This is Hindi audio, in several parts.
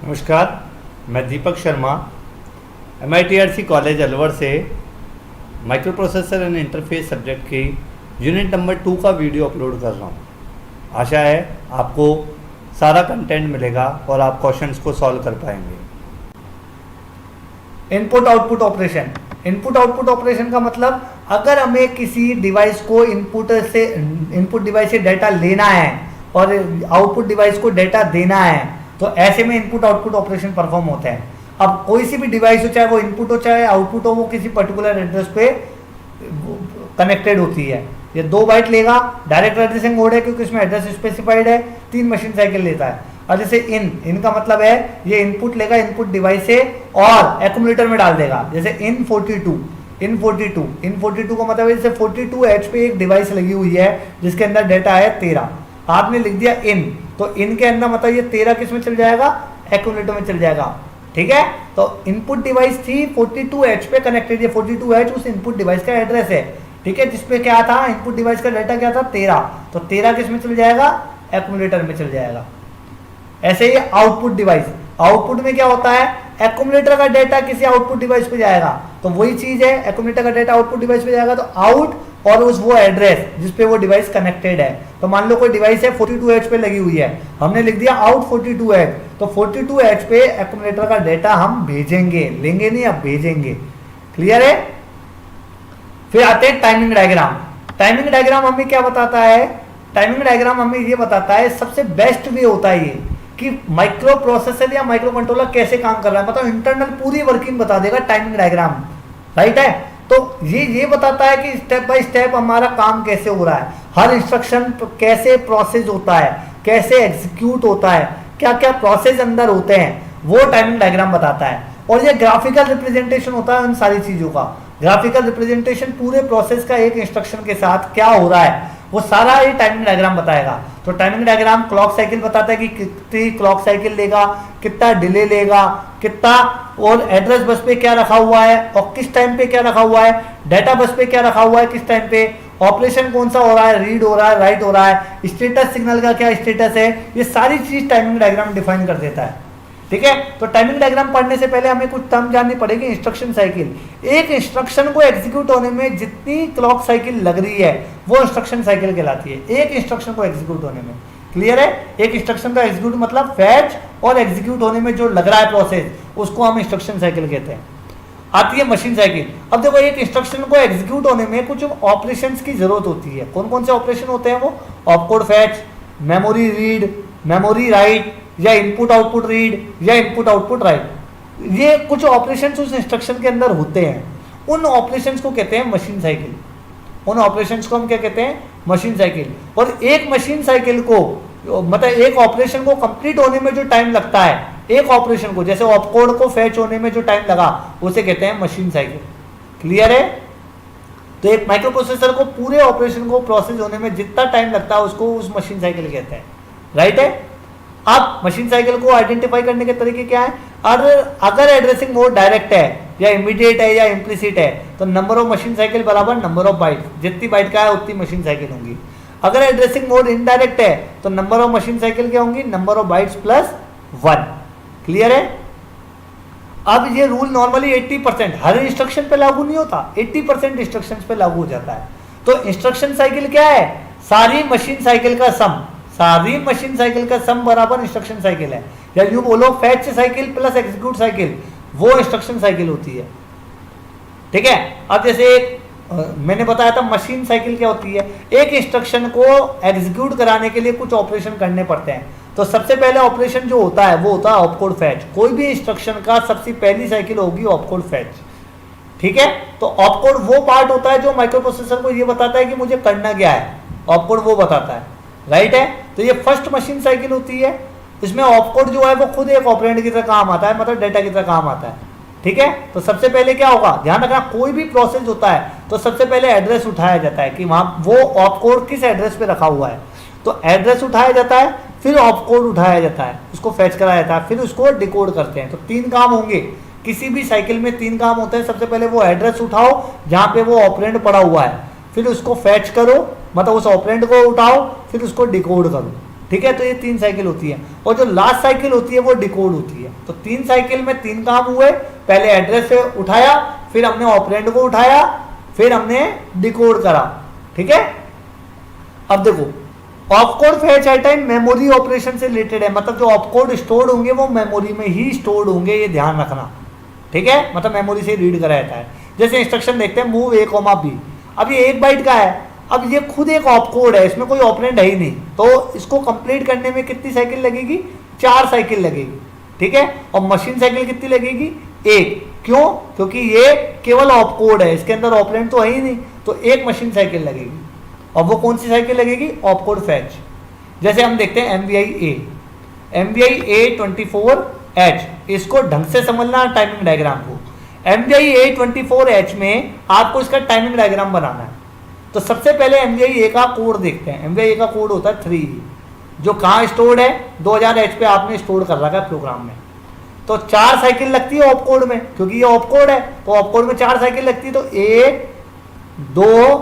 नमस्कार, मैं दीपक शर्मा MITRC कॉलेज अलवर से micro processor and interface subject की यूनिट नंबर 2 का वीडियो अपलोड कर रहा हूँ। आशा है आपको सारा कंटेंट मिलेगा और आप क्वेश्चंस को सॉल्व कर पाएंगे। Input output operation. Input output operation का मतलब अगर हमें किसी डिवाइस को इनपुट डिवाइस से डाटा लेना है और आउटपुट डिवाइस को डाटा देना है तो ऐसे में इनपुट आउटपुट ऑपरेशन परफॉर्म होते हैं। अब कोई सी भी डिवाइस हो, चाहे वो इनपुट हो चाहे आउटपुट हो, वो किसी पर्टिकुलर एड्रेस पे कनेक्टेड होती है। ये 2 बाइट लेगा, डायरेक्ट एड्रेसिंग मोड है क्योंकि इसमें एड्रेस स्पेसिफाइड है, 3 मशीन साइकिल लेता है। और जैसे इन का मतलब है ये इनपुट लेगा इनपुट डिवाइस से और एक्यूमुलेटर में डाल देगा। जैसे इन 42 का मतलब है जैसे 42H पे एक डिवाइस लगी हुई है जिसके अंदर डाटा है 13, आपने लिख दिया इन, तो इन के अंदर मतलब ये 13 किस में चल जाएगा, एक्यूमुलेटर में चल जाएगा। ठीक है, तो इनपुट डिवाइस थी 42H पे कनेक्टेड, ये 42H उस इनपुट डिवाइस का एड्रेस है। ठीक है, जिसपे क्या था, इनपुट डिवाइस का डाटा क्या था 13, तो 13 किस में चल जाएगा, एक्यूमुलेटर में चल जाएगा। ऐसे ही आउटपुट डिवाइस, आउटपुट में क्या होता है, एक्यूमुलेटर का डाटा किसी आउटपुट डिवाइस पे जाएगा, तो वही चीज है, एक्यूमुलेटर का डाटा आउटपुट डिवाइस पे जाएगा तो आउट और उस वो एड्रेस जिसपे वो डिवाइस कनेक्टेड है। तो मान लो कोई डिवाइस है 42H पे लगी हुई है, हमने लिख दिया आउट 42H, तो 42H पे एक्यूमुलेटर का डाटा हम भेजेंगे, लेंगे नहीं, अब भेजेंगे। क्लियर है। फिर आते हैं टाइमिंग डायग्राम। टाइमिंग डायग्राम हमें क्या बताता है, टाइमिंग डायग्राम हमें ये बताता है सबसे बेस्ट वे होता है ये कि माइक्रो प्रोसेसर या माइक्रो कंट्रोलर कैसे काम कर रहा है, मतलब इंटरनल पूरी वर्किंग बता देगा टाइमिंग डायग्राम। राइट है, तो ये बताता है कि स्टेप बाय स्टेप हमारा काम कैसे हो रहा है, हर इंस्ट्रक्शन कैसे प्रोसेस होता है, कैसे एग्जीक्यूट होता है, क्या क्या प्रोसेस अंदर होते हैं, वो टाइमिंग डायग्राम बताता है। और ये ग्राफिकल रिप्रेजेंटेशन होता है उन सारी चीजों का, ग्राफिकल रिप्रेजेंटेशन पूरे प्रोसेस का एक इंस्ट्रक्शन के साथ क्या हो रहा है वो सारा ये टाइमिंग डायग्राम बताएगा। तो टाइमिंग डायग्राम क्लॉक साइकिल बताता है कि कितनी क्लॉक साइकिल लेगा, कितना डिले लेगा, कितना, और एड्रेस बस पे क्या रखा हुआ है और किस टाइम पे क्या रखा हुआ है, डाटा बस पे क्या रखा हुआ है किस टाइम पे, ऑपरेशन कौन सा हो रहा है, रीड हो रहा है, राइट हो रहा है, स्टेटस सिग्नल का क्या स्टेटस है, ये सारी चीज टाइमिंग डायग्राम डिफाइन कर देता है। ठीक है, तो टाइमिंग डायग्राम पढ़ने से पहले हमें कुछ टर्म जाननी पड़ेगी। इंस्ट्रक्शन साइकिल, एक इंस्ट्रक्शन को एग्जीक्यूट होने में जितनी क्लॉक साइकिल लग रही है वो इंस्ट्रक्शन साइकिल कहलाती है, एक इंस्ट्रक्शन को एग्जीक्यूट होने में। क्लियर है, एक इंस्ट्रक्शन का एग्जीक्यूट मतलब फैच और एग्जीक्यूट होने में जो लग रहा है प्रोसेस, उसको हम इंस्ट्रक्शन साइकिल कहते हैं। आती है मशीन साइकिल। अब देखो, एक इंस्ट्रक्शन को एग्जीक्यूट होने में कुछ ऑपरेशंस की जरूरत होती है। कौन कौन से ऑपरेशन होते हैं वो, opcode fetch, memory read, memory write, या इनपुट आउटपुट रीड या इनपुट आउटपुट राइट, ये कुछ ऑपरेशंस उस इंस्ट्रक्शन के अंदर होते हैं, उन ऑपरेशंस को कहते हैं मशीन साइकिल। उन ऑपरेशंस को हम क्या कहते हैं, मशीन साइकिल। और एक मशीन साइकिल को, मतलब एक ऑपरेशन को कंप्लीट होने में जो टाइम लगता है, एक ऑपरेशन को, जैसे ऑपकोड को फैच होने में जो टाइम लगा उसे कहते हैं मशीन साइकिल। क्लियर है, तो एक माइक्रो प्रोसेसर को पूरे ऑपरेशन को प्रोसेस होने में जितना टाइम लगता है उसको उस मशीन साइकिल कहते हैं। राइट है। अब मशीन साइकिल को आइडेंटिफाई करने के तरीके क्या है, अगर एड्रेसिंग मोड डायरेक्ट है या इमीडिएट है या इम्प्लिसिट है तो नंबर ऑफ मशीन साइकिल बराबर नंबर ऑफ बाइट, जितनी बाइट का है उतनी मशीन साइकिल होंगी। अगर एड्रेसिंग मोड इनडायरेक्ट है तो नंबर ऑफ मशीन साइकिल क्या होंगी, number of bytes plus 1। Clear है। अब ये रूल नॉर्मली 80% हर इंस्ट्रक्शन पे लागू नहीं होता, 80% इंस्ट्रक्शंस पे लागू हो जाता है। तो इंस्ट्रक्शन साइकिल क्या है, सारी मशीन साइकिल का सम, सारी मशीन साइकिल का सम बराबर इंस्ट्रक्शन साइकिल है, या यूं बोलो fetch cycle plus execute cycle, वो इंस्ट्रक्शन साइकिल होती है। ठीक है। अब जैसे मैंने बताया था मशीन साइकिल क्या होती है, एक इंस्ट्रक्शन को एग्जीक्यूट कराने के लिए कुछ ऑपरेशन करने पड़ते हैं। तो सबसे पहले ऑपरेशन जो होता है वो होता है ऑपकोड फैच। कोई भी इंस्ट्रक्शन का सबसे पहली साइकिल होगी ऑपकोड फैच। ठीक है, तो ऑपकोड वो पार्ट होता है जो माइक्रो प्रोसेसर को ये बताता है कि मुझे करना क्या है, ऑपकोड वो बताता है। राइट है, तो ये फर्स्ट मशीन साइकिल होती है। इसमें ऑपकोड जो है वो खुद एक ऑपरेंड की तरह काम आता है, मतलब डेटा की तरह काम आता है। ठीक है, तो सबसे पहले क्या होगा, ध्यान रखना, कोई भी प्रोसेस होता है तो सबसे पहले एड्रेस उठाया जाता है कि वहां वो ऑपकोड किस एड्रेस पे रखा हुआ है। तो एड्रेस उठाया जाता है, फिर ऑपकोड उठाया जाता है, उसको फैच कराया जाता है, फिर उसको डिकोड करते हैं। तो 3 काम होंगे, किसी भी साइकिल में 3 काम होते हैं। सबसे पहले वो एड्रेस उठाओ जहां पे वो ऑपरेंड पड़ा हुआ है, फिर उसको फैच करो, मतलब उस ऑपरेंड को उठाओ, फिर उसको डिकोड करो। ठीक है, तो ये 3 साइकिल होती है। और जो लास्ट साइकिल होती है वो डिकोड होती है। तो 3 साइकिल में 3 काम हुए, पहले एड्रेस से उठाया, फिर हमने ऑपरेंड को उठाया, फिर हमने डिकोड करा। ठीक है, अब देखो opcode fetch item memory operation से रिलेटेड है, मतलब जो ऑपकोड स्टोर्ड होंगे वो मेमोरी में ही स्टोर्ड होंगे, ये ध्यान रखना। ठीक है, मतलब मेमोरी से रीड करा जाता है। जैसे इंस्ट्रक्शन देखते हैं मूव A, B, अब ये 1 बाइट का है, अब ये खुद एक ऑपकोड है, इसमें कोई ऑपरेंड है ही नहीं, तो इसको कंप्लीट करने में कितनी साइकिल लगेगी? 4 साइकिल लगेगी। ठीक है, और मशीन साइकिल कितनी लगेगी? 1। क्यों? क्योंकि ये केवल ऑपकोड है, इसके अंदर ऑपरेंड तो है ही नहीं, तो 1 मशीन साइकिल लगेगी। और वो कौन सी साइकिल लगेगी? Opcode fetch. जैसे हम देखते हैं MVI A24H, इसको ढंग से समझना टाइमिंग डायग्राम को। MVI A24H में आपको इसका टाइमिंग डायग्राम बनाना है। तो सबसे पहले MVI A का कोड देखते हैं। MVI A का कोड होता है 3, जो कहाँ स्टोर्ड है? 2000H पे आपने स्टोर कर रखा है प्रोग्राम में। तो 4 साइकिल लगती है ऑपकोड में, क्योंकि ये ऑपकोड है, तो ऑपकोड में 4 साइकिल लगती है। तो 1, 2,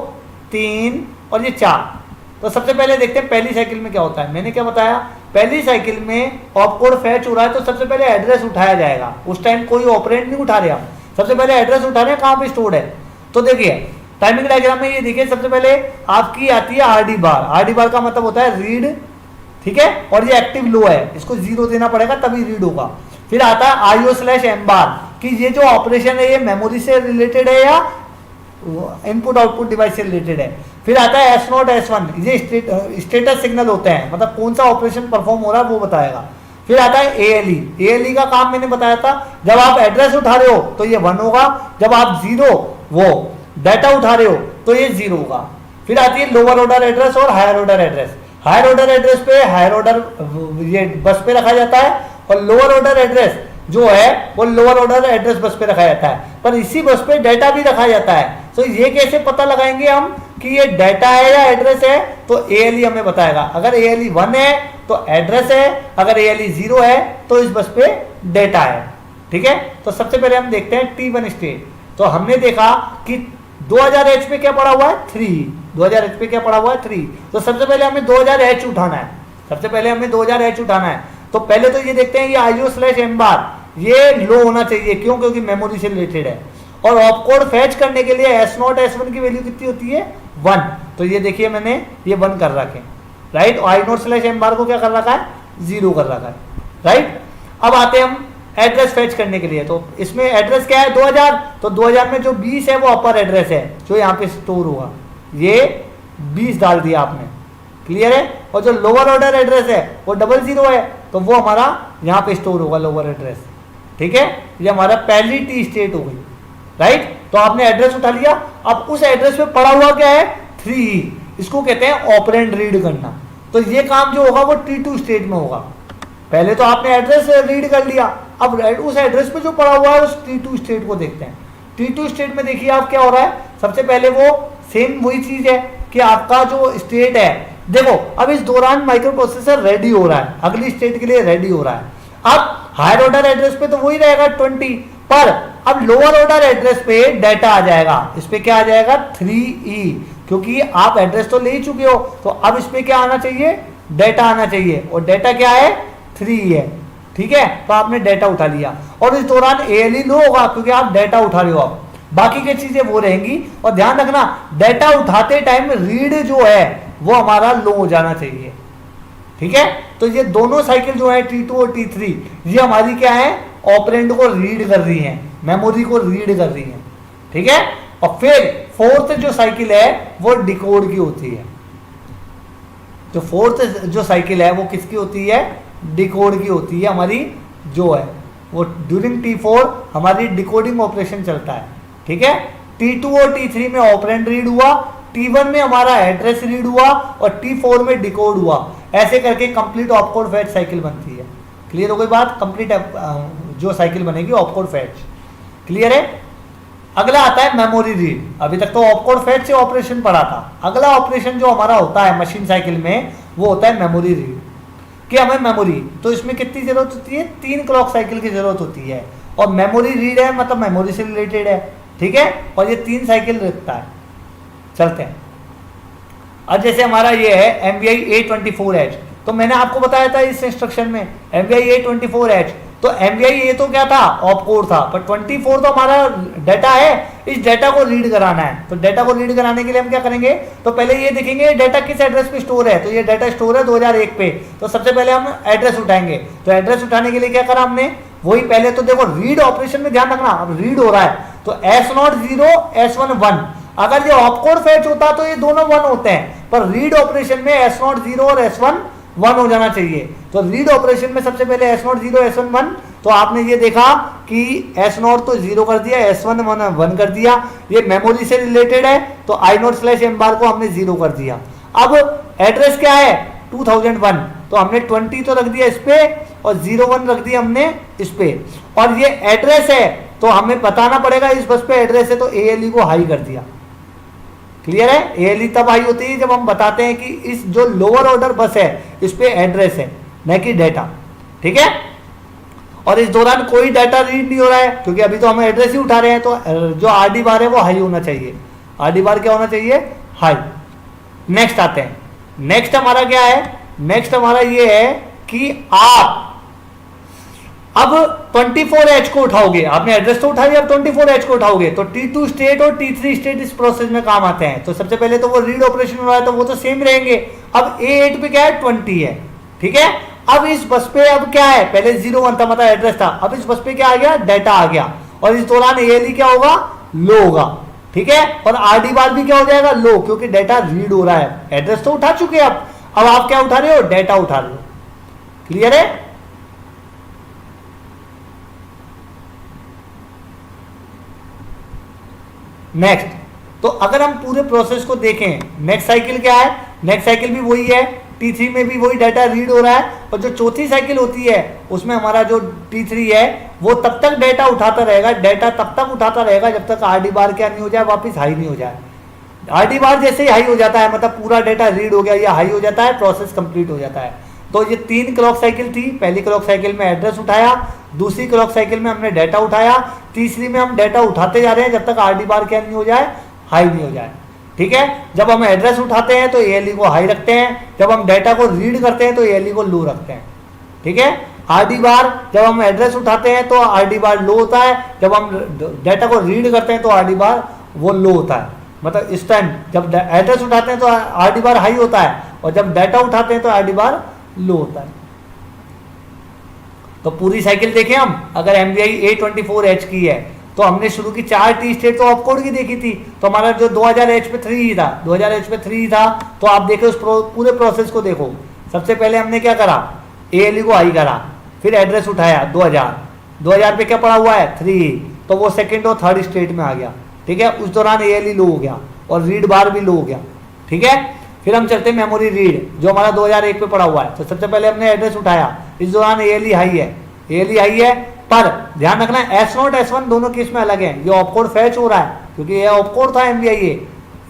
3 और ये 4। तो सबसे पहले देखते हैं पहली साइकिल में क्या होता है। मैंने क्या बताया? पहली साइकिल में ऑपकोड फैच हो रहा है, तो सबसे पहले एड्रेस उठाया जाएगा। उस टाइम कोई ऑपरेंड नहीं उठा रहे हम, सबसे पहले एड्रेस उठा रहे हैं कहाँ पे स्टोर्ड है। तो देखिए टाइमिंग डायग्राम में ये देखिए, सबसे पहले आपकी आती है RD बार। RD बार का मतलब होता है रीड, ठीक है, और ये एक्टिव लो है, इसको 0 देना पड़ेगा तभी रीड होगा। फिर आता है IO/M बार, कि ये जो ऑपरेशन है ये मेमोरी से रिलेटेड है या इनपुट आउटपुट डिवाइस से रिलेटेड है। फिर आता है S0 S1, ये स्टेटस सिग्नल होते हैं, मतलब कौन सा ऑपरेशन परफॉर्म हो रहा है वो बताएगा। फिर आता है ALE का काम मैंने बताया था, जब आप एड्रेस उठा रहे हो तो ये 1 होगा, जब आप 0 वो डाटा उठा रहे हो तो ये 0 होगा। फिर आती है लोअर ऑर्डर एड्रेस और higher order address. Higher order address पे हायर ऑर्डर ये बस पे रखा जाता है, और लोअर ऑर्डर एड्रेस जो है वो लोअर ऑर्डर एड्रेस बस पे रखा जाता है, पर इसी बस पे डाटा भी रखा जाता है। तो ये कैसे पता लगाएंगे हम कि ये डाटा है या एड्रेस है? तो ALE हमें बताएगा। अगर ALE 1 है तो एड्रेस है, अगर ALE 0 है तो इस बस पे डाटा है। ठीक है, तो सबसे पहले हम देखते हैं T1 स्टेट। तो हमने देखा कि 2000H पे क्या पड़ा हुआ है? 3। 2000H पे क्या पड़ा हुआ है? 3। तो सबसे पहले हमें 2000H उठाना है, सबसे पहले हमें 2000H उठाना है। तो पहले तो ये देखते हैं ये IO/M बार ये लो होना चाहिए, क्यों? क्योंकि मेमोरी से रिलेटेड है। और ऑपकोड फैच करने के लिए S0 S1 की वैल्यू कितनी होती है? 1। तो ये देखिए मैंने ये 1 कर रखे, राइट। और I0/M बार को क्या कर रखा है? 0 कर रखा है, राइट। अब आते हैं हम एड्रेस फैच करने के लिए। तो इसमें एड्रेस क्या है? 2000। तो 2000 में जो 20 है वो अपर एड्रेस है जो यहाँ पे स्टोर होगा, ये 20 डाल दिया आपने, क्लियर है। और जो लोअर ऑर्डर एड्रेस है वो 00 है, तो वो हमारा यहाँ पे स्टोर होगा लोअर एड्रेस। ठीक है, ये हमारा पहली T स्टेट हो गई, राइट। तो आपने एड्रेस उठा लिया, अब उस एड्रेस पे पड़ा हुआ क्या है? 3। इसको कहते हैं ऑपरेंड रीड करना। तो ये काम जो होगा वो T2 स्टेट में होगा। पहले तो आपने एड्रेस रीड कर लिया, अब उस एड्रेस पे जो पड़ा हुआ है उस T2 स्टेट को देखते हैं। T2 स्टेट में देखिए आप क्या हो रहा है। सबसे पहले वो सेम वही चीज है कि आपका जो स्टेट है, देखो अब इस दौरान माइक्रो प्रोसेसर रेडी हो रहा है, अगली स्टेट के लिए रेडी हो रहा है। अब हायर ऑर्डर एड्रेस पे तो वही रहेगा 20, पर अब लोअर ऑर्डर एड्रेस पे डाटा आ जाएगा। इस पे क्या आ जाएगा? 3E, क्योंकि आप एड्रेस तो ले ही चुके हो, तो अब इस पे क्या आना चाहिए? डाटा आना चाहिए, और डाटा क्या है? 3 है। ठीक है, तो आपने डाटा उठा लिया, और इस दौरान ALE लो होगा क्योंकि आप डाटा उठा रहे हो। अब बाकी की चीजें वो रहेंगी, और ध्यान रखना डाटा उठाते टाइम रीड जो है वो हमारा लो हो जाना चाहिए। ठीक है, तो ये दोनों साइकिल जो है T2 और T3 ये हमारी क्या है? ऑपरेंड को रीड कर रही है, मेमोरी को रीड कर रही है। ठीक है, और फिर फोर्थ जो साइकिल है वो डिकोड की होती है। तो फोर्थ जो साइकिल है वो किसकी होती है? डिकोड की होती है। हमारी जो है वो ड्यूरिंग T4 हमारी डिकोडिंग ऑपरेशन चलता है। ठीक है, T2 और T3 में ऑपरेंड रीड हुआ, T1 में हमारा एड्रेस रीड हुआ, और T4 में डिकोड हुआ। ऐसे करके कंप्लीट ऑपकोड फैच साइकिल बनती है। क्लियर हो गई बात? कंप्लीट जो साइकिल बनेगी ऑपकोड फैच, क्लियर है। अगला आता है मेमोरी रीड। अभी तक तो ऑपकोड फैच से ऑपरेशन पढ़ा था, अगला ऑपरेशन जो हमारा होता है मशीन साइकिल में वो होता है मेमोरी रीड। कि हमें मेमोरी, तो इसमें कितनी जरूरत होती है? 3 क्लॉक साइकिल की जरूरत होती है, और मेमोरी रीड है मतलब मेमोरी से रिलेटेड है। ठीक है, और ये 3 साइकिल रखता है। चलते हैं, अब जैसे हमारा ये है MVI A24H, तो मैंने आपको बताया था इस इंस्ट्रक्शन में MVI A24H, तो MVI A तो क्या था, ऑप कोड था, पर 24 तो हमारा डाटा है, इस डाटा को रीड कराना है। तो डाटा को रीड कराने के लिए हम क्या करेंगे, तो पहले ये देखेंगे डाटा किस एड्रेस पे स्टोर है। तो ये डाटा स्टोर है 2001 पे, तो सबसे पहले हम एड्रेस उठाएंगे। तो एड्रेस उठाने के लिए क्या करा हमने, वही पहले तो देखो रीड ऑपरेशन में ध्यान रखना, अब रीड हो रहा है तो S0 0 S1 1, अगर ये ऑपकोड फैच होता तो ये दोनों 1 होते हैं, पर रीड ऑपरेशन में S0 0 और S1 1 हो जाना चाहिए। तो रीड ऑपरेशन में सबसे पहले S0 0 S1 1, तो आपने ये देखा कि S0 तो 0 कर दिया, S1 1 कर दिया, ये मेमोरी से रिलेटेड है तो I0/M बार को हमने 0 कर दिया। अब एड्रेस क्या है 2001, तो हमने 20 तो रख दिया इस पे और 01 रख दिया हमने इस पे, और ये एड्रेस है तो हमें बताना पड़ेगा इस बस पे एड्रेस है, तो ALE को हाई कर दिया। क्लियर है, ALE तब हाई होती है जब हम बताते हैं कि इस जो लोअर ऑर्डर बस है इस पे एड्रेस है न कि डाटा, ठीक है। और इस दौरान कोई डाटा रीड नहीं हो रहा है क्योंकि अभी तो हम एड्रेस ही उठा रहे हैं, तो जो RD बार है वो हाई होना चाहिए। RD बार क्या होना चाहिए, हाई। नेक्स्ट आते हैं, नेक्स्ट हमारा क्या है, नेक्स्ट हमारा ये है कि आप अब 24H को उठाओगे, आपने एड्रेस तो उठाई, अब 24H को उठाओगे तो T2 स्टेट और T3 स्टेट इस प्रोसेस में काम आते हैं। तो सबसे पहले तो वो रीड ऑपरेशन हो रहा है तो वो तो सेम रहेंगे। अब A8 पे क्या है 20 है, ठीक है। अब इस बस पे अब क्या है, पहले 01 था मतलब एड्रेस था, अब इस बस पे क्या आ गया, डाटा आ गया, और इस दौरान ALE क्या होगा, लो होगा, ठीक है। और RD बार भी क्या हो जाएगा, लो, क्योंकि डाटा रीड हो रहा है। एड्रेस तो उठा चुके हैं, अब आप क्या उठा रहे हो, डाटा उठा रहे हो। क्लियर है। नेक्स्ट, तो अगर हम पूरे प्रोसेस को देखें, नेक्स्ट साइकिल क्या है, नेक्स्ट साइकिल भी वही है, T3 में भी वही डाटा रीड हो रहा है, और जो चौथी साइकिल होती है उसमें हमारा जो T3 है वो तब तक डाटा उठाता रहेगा, डाटा तब तक उठाता रहेगा जब तक RD बार क्या नहीं हो जाए, वापस हाई नहीं हो जाए। RD बार जैसे ही हाई हो जाता है मतलब पूरा डाटा रीड हो गया या हाई हो जाता है, प्रोसेस कंप्लीट हो जाता है। तो ये 3 क्लॉक साइकिल थी, पहली क्लॉक साइकिल में एड्रेस उठाया, दूसरी क्लॉक साइकिल में हमने डाटा उठाया, तीसरी में हम डाटा उठाते जा रहे हैं जब तक RD बार क्या नहीं हो जाए, हाई नहीं हो जाए, ठीक है। जब हम एड्रेस उठाते हैं तो ALE को हाई रखते हैं, जब हम डाटा को रीड करते हैं तो ALE को लो रखते हैं, ठीक है। RD बार जब हम एड्रेस उठाते हैं तो RD बार लो होता है, जब हम डाटा को रीड करते हैं तो RD बार वो लो होता है। मतलब इस टाइम जब एड्रेस उठाते हैं तो RD बार हाई होता है, और जब डाटा उठाते हैं तो RD बार लो होता है। तो पूरी साइकिल देखें हम, अगर MVI A24H की है तो हमने शुरू की 4 T स्टेट तो ऑपकोड की देखी थी, तो हमारा जो 2000H पे 3 ही था, 2000H पे 3 ही था, तो आप देखो उस पूरे प्रोसेस को देखो। सबसे पहले हमने क्या करा, ALE को हाई करा, फिर एड्रेस उठाया 2000 पे क्या पड़ा हुआ है 3, तो वो सेकंड और थर्ड स्टेट में आ गया, ठीक है। उस दौरान ALE लो हो गया और रीड बार भी लो हो गया, ठीक है। फिर हम चलते हैं मेमोरी रीड जो हमारा 2001 पे पड़ा हुआ है, तो सबसे पहले हमने एड्रेस उठाया, इस दौरान ALE हाई है, ALE हाई है, पर ध्यान रखना S0 S1 दोनों केस में अलग है। ये ऑपकोड फैच हो रहा है क्योंकि ये ऑपकोड था MVI,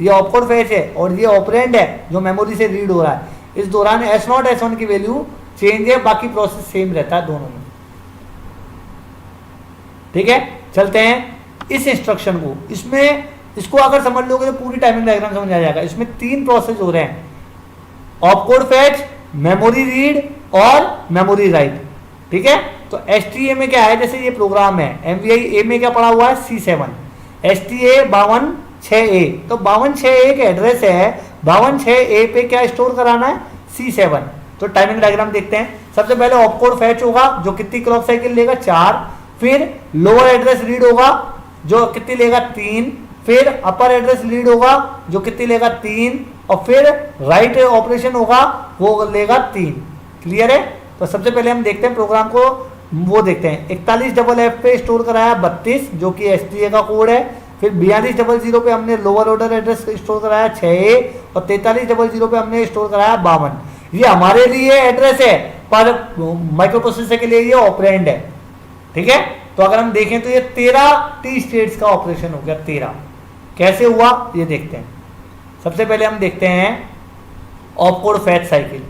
ये ऑपकोड फैच है, और ये ऑपरेंड है जो मेमोरी से रीड हो रहा है। इस दौरान S0 S1 की वैल्यू चेंज है, बाकी प्रोसेस सेम रहता है दोनों में, ठीक है। चलते हैं इस इंस्ट्रक्शन को, इसमें इसको अगर समझ लोगे तो पूरी टाइमिंग डायग्राम समझ आ जाएगा। इसमें 3 प्रोसेस हो रहे हैं, ऑपकोड फैच, मेमोरी रीड और मेमोरी राइट, ठीक है। तो STA में क्या है, जैसे ये प्रोग्राम है, MVI A में क्या पड़ा हुआ है C7, STA 52.6A, तो 52.6A का एड्रेस है, 52.6A पे क्या स्टोर कराना है C7। तो टाइमिंग डायग्राम देखते हैं। सबसे पहले ऑपकोड फैच होगा जो कितनी क्लॉक साइकिल लेगा 4, फिर लोअर एड्रेस रीड होगा जो कितनी लेगा 3, फिर अपर एड्रेस रीड होगा जो कितनी लेगा 3, और फिर राइट ऑपरेशन होगा वो लेगा 3। क्लियर है। तो सबसे पहले हम देखते हैं प्रोग्राम को, वो देखते हैं 41FF पे स्टोर कराया 32 जो कि STA का कोड है, फिर 4200 पे हमने लोअर ऑर्डर एड्रेस स्टोर कराया 6A, और 4300 पे हमने स्टोर कराया 52। ये हमारे लिए एड्रेस है पर माइक्रो प्रोसेसर के लिए ये ऑपरेंड है, ठीक है। तो अगर हम देखें तो ये 13 T स्टेट्स का ऑपरेशन हो गया, 13 कैसे हुआ ये देखते हैं। सबसे पहले हम देखते हैं ऑपकोड फैच साइकिल।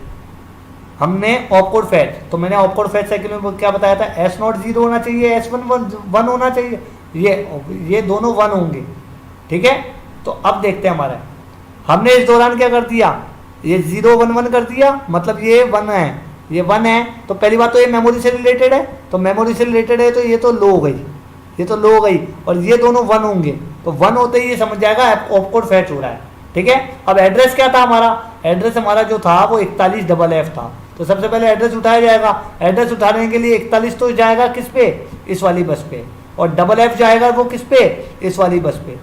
हमने ऑपकोड फैच, तो मैंने ऑपकोड फैच साइकिल में क्या बताया था, S0 0 होना चाहिए, S1 1 होना चाहिए, ये दोनों 1 होंगे, ठीक है। तो अब देखते हैं हमारा, हमने इस दौरान क्या कर दिया, ये 0 1 1 कर दिया, मतलब ये 1 है, ये 1 है। तो पहली बात तो ये मेमोरी से रिलेटेड है, तो मेमोरी से रिलेटेड है तो ये तो लो हो गई, ये तो लो हो गई, और ये दोनों 1 होंगे, तो 1 होते ही ये समझ जाएगा ऑपकोड फैच हो रहा है, ठीक है। अब एड्रेस क्या था हमारा, एड्रेस हमारा जो था वो 41FF था, तो सबसे पहले एड्रेस उठाया जाएगा। एड्रेस उठाने के लिए 41 तो जाएगा किस पे, इस वाली बस पे, और FF जाएगा वो किस पे, इस वाली बस पे,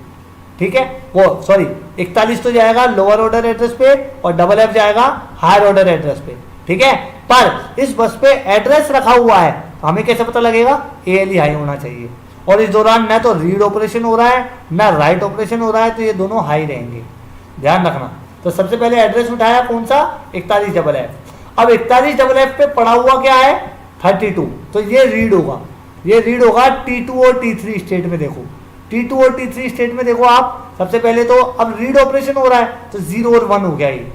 ठीक है। वो सॉरी 41 तो जाएगा लोअर ऑर्डर एड्रेस पे और FF जाएगा हायर ऑर्डर एड्रेस पे, ठीक है। पर इस बस पे एड्रेस रखा हुआ है, तो हमें कैसे पता लगेगा, ALE हाई होना चाहिए, और इस दौरान न तो रीड ऑपरेशन हो रहा है न राइट ऑपरेशन हो रहा है, तो ये दोनों हाई रहेंगे, ध्यान रखना। तो सबसे पहले एड्रेस उठाया कौन सा, 41FF। अब 41FF पे पड़ा हुआ क्या है, 32, तो ये रीड होगा, ये रीड होगा T2 और T3 स्टेट में। देखो T2 और T3 स्टेट में देखो आप, सबसे पहले तो अब रीड ऑपरेशन हो रहा है, तो 0 और 1 हो गया, ये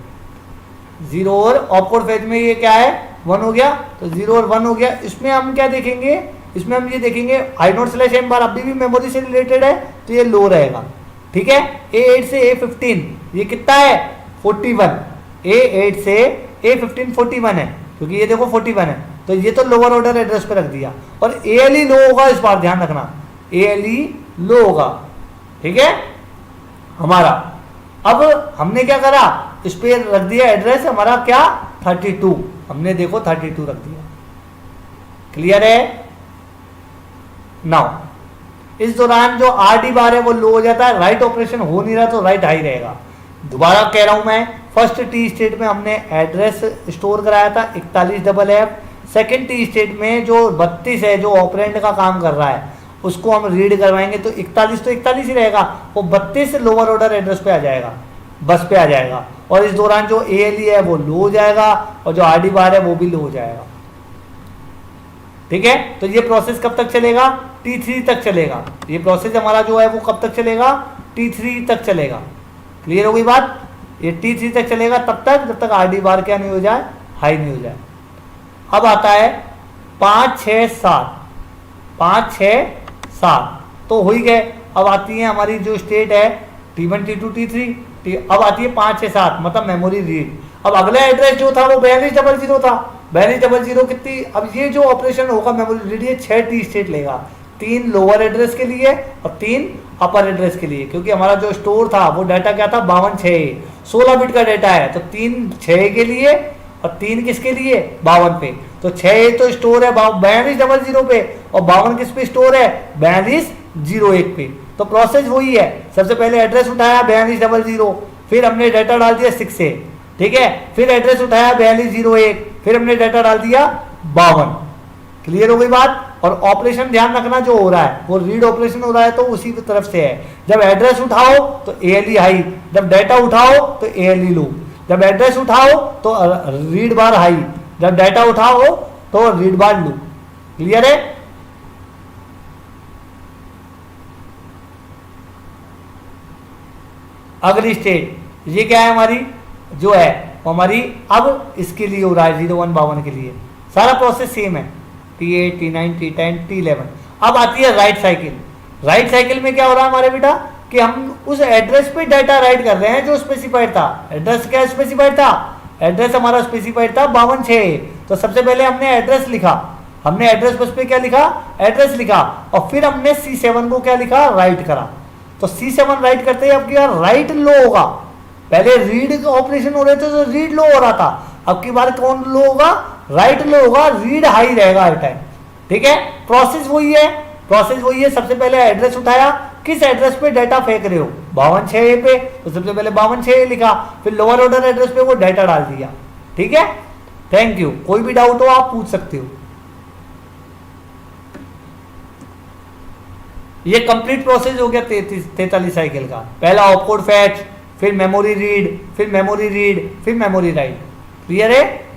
0 और ऑपकोड फेज में ये क्या है, 1 हो गया, तो 0 और 1 हो गया। इसमें हम क्या देखेंगे, इसमें हम ये देखेंगे i0/m बार अभी भी मेमोरी से रिलेटेड है, तो ये लो रहेगा, ठीक है। A8 से A15 ये कितना है, 41, A8 से A15 41 है, क्योंकि ये देखो 41 है, तो ये तो लोअर ऑर्डर एड्रेस पे रख दिया। और ALE लो होगा, इस बार ध्यान रखना, ALE लो होगा, ठीक है हमारा। अब हमने क्या करा, इस पे रख दिया एड्रेस हमारा क्या, 32, हमने देखो 32 रख दिया, क्लियर है। नाउ इस दौरान जो RD बार है वो लो हो जाता है, राइट ऑपरेशन हो नहीं रहा तो राइट हाई रहेगा। दोबारा कह रहा हूं मैं, फर्स्ट T स्टेट में हमने एड्रेस स्टोर कराया था 41FF, सेकेंड T स्टेट में जो 32 है, जो ऑपरेंड का काम कर रहा है, उसको हम रीड करवाएंगे, तो 41 तो 41 ही रहेगा, वो 32 लोअर ऑर्डर एड्रेस पे आ जाएगा, बस पे आ जाएगा, और इस दौरान जो ALE है वो लो हो जाएगा, और जो RD बार है वो भी लो हो जाएगा, ठीक है। तो ये प्रोसेस कब तक चलेगा, T3 तक चलेगा। ये प्रोसेस हमारा जो है वो कब तक चलेगा, T3 तक चलेगा, क्लियर हो गई बात। ये T3 तक चलेगा तब तक जब तक RD बार क्या नहीं हो जाए, हाई नहीं हो जाए। अब आता है 5 6 7, 5 6 7 तो हो ही गए। अब आती है हमारी जो स्टेट है T1 T2 T3, अब आती है 5 6 7 मतलब मेमोरी रीड। अब अगला एड्रेस जो था वो 4200 था, 4200 कितनी, अब ये जो ऑपरेशन होगा मेमोरी रीड, ये 6 T स्टेट लेगा, 3 लोअर एड्रेस के लिए और 3 अपर एड्रेस के लिए, क्योंकि हमारा जो स्टोर था वो डाटा क्या था, 52 16 बिट का डाटा है, तो 3 6 के लिए और 3 किसके लिए, 52 पे। तो 6 तो स्टोर है 4200 पे, और 52 किस पे स्टोर है, 4201 पे। तो प्रोसेस वही है, सबसे पहले एड्रेस उठाया 4200, फिर हमने डाटा डाल दिया 6 से, ठीक है, फिर एड्रेस उठाया 4201, फिर हमने डाटा डाल दिया 52, क्लियर हो गई बात। और ऑपरेशन ध्यान रखना जो हो रहा है वो रीड ऑपरेशन हो रहा है, तो उसी की तरफ से है। जब एड्रेस उठाओ तो ALE हाई, जब डाटा उठाओ तो ALE लो, जब एड्रेस उठाओ तो रीड बार हाई, जब डाटा उठाओ तो रीड बार लो, क्लियर है। अगली स्टेट ये क्या है हमारी, जो है वो हमारी अब इसके लिए हो रहा है 01 52 के लिए, सारा प्रोसेस सेम है, T8 T9 T10 T11। अब आती है राइट साइकिल। राइट साइकिल में क्या हो रहा है हमारे बेटा, कि हम उस एड्रेस पे डाटा राइट कर रहे हैं जो स्पेसिफाइड था। एड्रेस क्या स्पेसिफाइड था, एड्रेस हमारा स्पेसिफाइड था 52 तो सबसे पहले हमने एड्रेस लिखा, हमने एड्रेस बस पे क्या लिखा, एड्रेस लिखा, और फिर हमने C7 को क्या लिखा, राइट करा। तो C7 राइट करते ही अब क्या राइट लो होगा, पहले रीड ऑपरेशन हो रहे थे तो रीड लो हो रहा था, अब की बार कौन लो होगा, राइट लो होगा, रीड हाई रहेगा हर टाइम, ठीक है। प्रोसेस वही है, प्रोसेस वही है। सबसे पहले एड्रेस उठाया, किस एड्रेस पे डाटा फेंक रहे हो, 52 पे, तो सबसे पहले 52 लिखा, फिर लोअर ऑर्डर एड्रेस पे वो डाटा डाल दिया, ठीक है। थैंक यू, कोई भी डाउट हो आप पूछ सकते हो। ये कंप्लीट प्रोसेस हो गया 43 साइकिल का। पहला ऑपकोड फैच, फिर मेमोरी रीड, फिर मेमोरी रीड, फिर मेमोरी राइट, क्लियर है।